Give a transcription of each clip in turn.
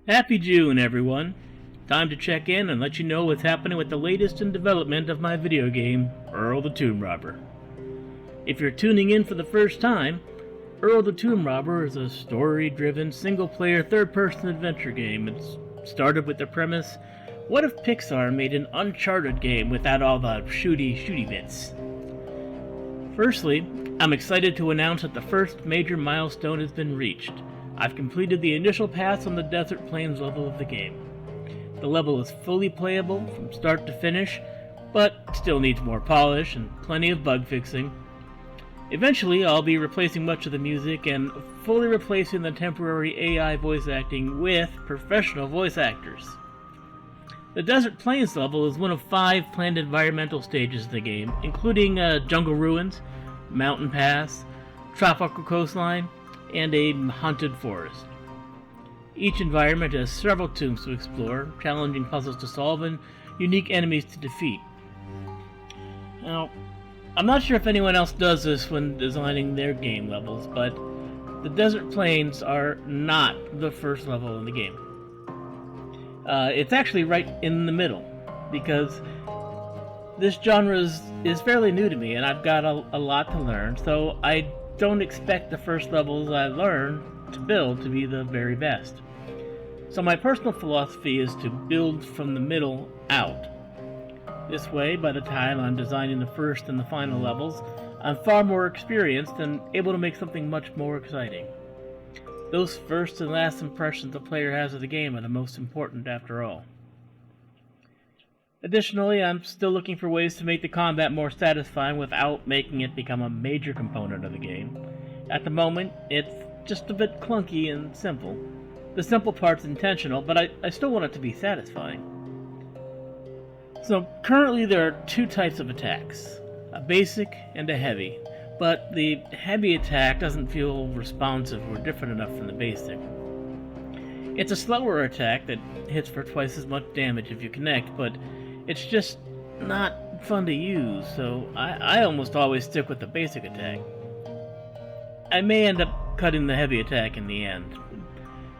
Happy June, everyone. Time to check in and let you know what's happening with the latest in development of my video game, Earl the Tomb Robber. If you're tuning in for the first time, Earl the Tomb Robber is a story-driven, single-player, third-person adventure game. It's started with the premise, what if Pixar made an Uncharted game without all the shooty bits? Firstly, I'm excited to announce that the first major milestone has been reached. I've completed the initial pass on the Desert Plains level of the game. The level is fully playable from start to finish, but still needs more polish and plenty of bug fixing. Eventually, I'll be replacing much of the music and fully replacing the temporary AI voice acting with professional voice actors. The Desert Plains level is one of 5 planned environmental stages of the game, including jungle ruins, mountain pass, tropical coastline, and a haunted forest. Each environment has several tombs to explore, challenging puzzles to solve, and unique enemies to defeat. Now, I'm not sure if anyone else does this when designing their game levels, but the Desert Plains are not the first level in the game. It's actually right in the middle, because this genre is fairly new to me, and I've got a lot to learn, so I don't expect the first levels I learn to build to be the very best. So my personal philosophy is to build from the middle out. This way, by the time I'm designing the first and the final levels, I'm far more experienced and able to make something much more exciting. Those first and last impressions the player has of the game are the most important after all. Additionally, I'm still looking for ways to make the combat more satisfying without making it become a major component of the game. At the moment, it's just a bit clunky and simple. The simple part's intentional, but I still want it to be satisfying. So currently there are 2 types of attacks, a basic and a heavy, but the heavy attack doesn't feel responsive or different enough from the basic. It's a slower attack that hits for twice as much damage if you connect, but it's just not fun to use, so I almost always stick with the basic attack. I may end up cutting the heavy attack in the end.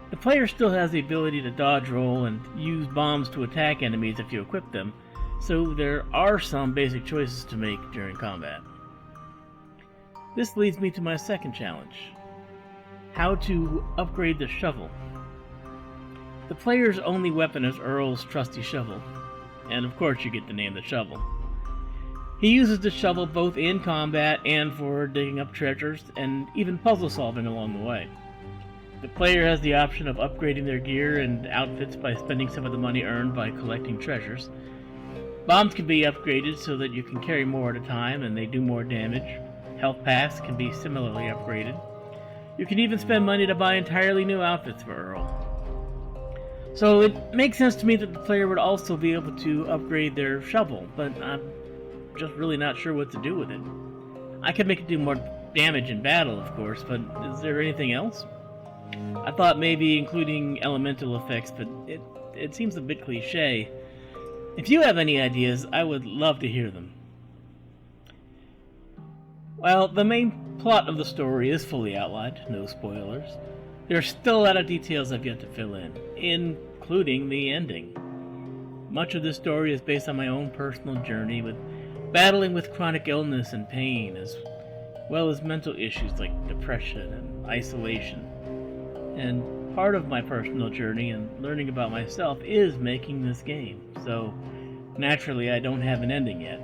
The player still has the ability to dodge roll and use bombs to attack enemies if you equip them, so there are some basic choices to make during combat. This leads me to my second challenge: how to upgrade the shovel. The player's only weapon is Earl's trusty shovel, and of course you get to name the shovel. He uses the shovel both in combat and for digging up treasures, and even puzzle solving along the way. The player has the option of upgrading their gear and outfits by spending some of the money earned by collecting treasures. Bombs can be upgraded so that you can carry more at a time and they do more damage. Health packs can be similarly upgraded. You can even spend money to buy entirely new outfits for Earl. So it makes sense to me that the player would also be able to upgrade their shovel, but I'm just really not sure what to do with it. I could make it do more damage in battle, of course, but is there anything else? I thought maybe including elemental effects, but it seems a bit cliche. If you have any ideas, I would love to hear them. Well, the main plot of the story is fully outlined, no spoilers. There are still a lot of details I've yet to fill in, including the ending. Much of this story is based on my own personal journey with battling with chronic illness and pain, as well as mental issues like depression and isolation. And part of my personal journey and learning about myself is making this game, so naturally I don't have an ending yet.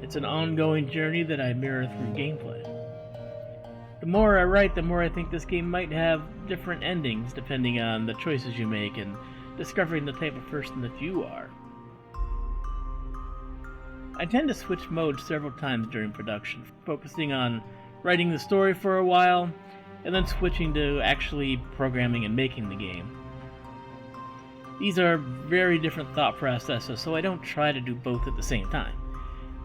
It's an ongoing journey that I mirror through gameplay. The more I write, the more I think this game might have different endings depending on the choices you make and discovering the type of person that you are. I tend to switch modes several times during production, focusing on writing the story for a while, and then switching to actually programming and making the game. These are very different thought processes, so I don't try to do both at the same time.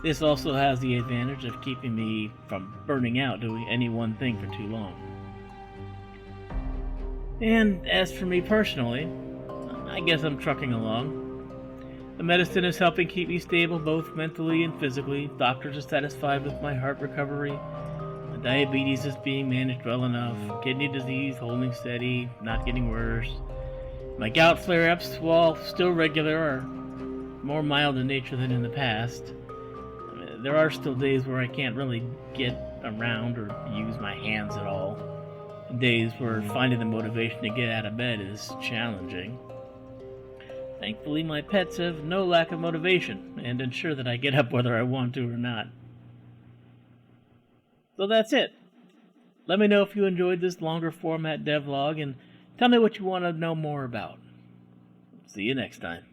This also has the advantage of keeping me from burning out doing any one thing for too long. And as for me personally, I guess I'm trucking along. The medicine is helping keep me stable both mentally and physically. Doctors are satisfied with my heart recovery. My diabetes is being managed well enough. Kidney disease holding steady, not getting worse. My gout flare-ups, while still regular, are more mild in nature than in the past. There are still days where I can't really get around or use my hands at all. Days where finding the motivation to get out of bed is challenging. Thankfully, my pets have no lack of motivation and ensure that I get up whether I want to or not. So that's it. Let me know if you enjoyed this longer format devlog and tell me what you want to know more about. See you next time.